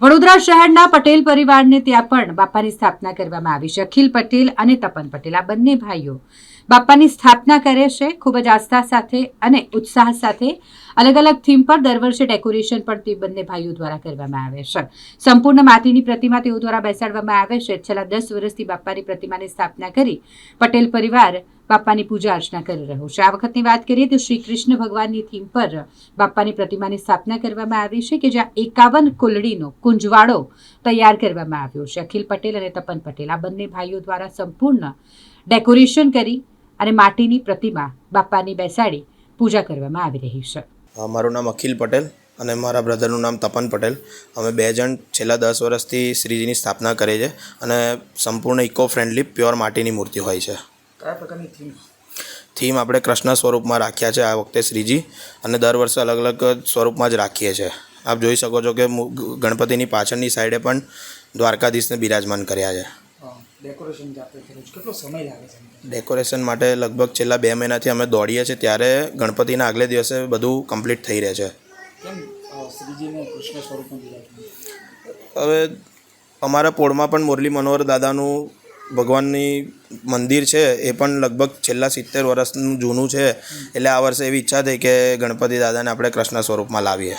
વડોદરા શહેરના પટેલ પરિવારને ત્યાં પણ બાપાની સ્થાપના કરવામાં આવી છે. અખિલ પટેલ અને તપન પટેલ આ બંને ભાઈઓ બાપાની સ્થાપના કરે છે ખૂબ જ આસ્થા સાથે અને ઉત્સાહ સાથે. અલગ અલગ થીમ પર દર વર્ષે ડેકોરેશન પણ તે બંને ભાઈઓ દ્વારા કરવામાં આવે છે. સંપૂર્ણ માટીની પ્રતિમા તેઓ દ્વારા બેસાડવામાં આવે છે. છેલ્લા 10 વર્ષથી બાપાની પ્રતિમાની સ્થાપના કરી પટેલ પરિવાર બાપાની પૂજા અર્ચના કરી રહ્યો છે. આ વખતની વાત કરીએ તો શ્રી કૃષ્ણ ભગવાનની થીમ પર બાપાની પ્રતિમાની સ્થાપના કરવામાં આવી છે કે જ્યાં 51 કુલડીનો કુંજવાડો તૈયાર કરવામાં આવ્યો છે. અખિલ પટેલ અને તપન પટેલ આ બંને ભાઈઓ દ્વારા સંપૂર્ણ ડેકોરેશન કરી અને માટીની પ્રતિમા બાપાની બેસાડી પૂજા કરવામાં આવી રહી છે. મારું નામ અખિલ પટેલ અને મારા બ્રધરનું નામ તપન પટેલ. અમે 2 જણ છેલ્લા 10 વર્ષથી શ્રીજીની સ્થાપના કરીએ છીએ અને સંપૂર્ણ ઇકો ફ્રેન્ડલી પ્યોર માટીની મૂર્તિ હોય છે. કયા પ્રકારની થીમ આપણે કૃષ્ણ સ્વરૂપમાં રાખ્યા છે આ વખતે શ્રીજી, અને દર વર્ષે અલગ અલગ સ્વરૂપમાં જ રાખીએ છીએ. આપ જોઈ શકો છો કે ગણપતિની પાછળની સાઈડે પણ દ્વારકાધીશને બિરાજમાન કર્યા છે. ડેકોરેશન કેટલો સમય લાગે છે? ડેકોરેશન માટે લગભગ છેલ્લા 2 મહિનાથી અમે દોડીએ છીએ, ત્યારે ગણપતિના આગલે દિવસે બધું કમ્પ્લીટ થઈ રહે છે. કેમ શ્રીજીને કૃષ્ણ સ્વરૂપમાં બિરાજમાન? હવે અમારા પોળમાં પણ મુરલી મનોહર દાદાનું ભગવાનની મંદિર છે, એ પણ લગભગ છેલ્લા 70 વર્ષનું જૂનું છે. એટલે આ વર્ષે એવી ઈચ્છા થઈ કે ગણપતિ દાદાને આપણે કૃષ્ણ સ્વરૂપમાં લાવીએ.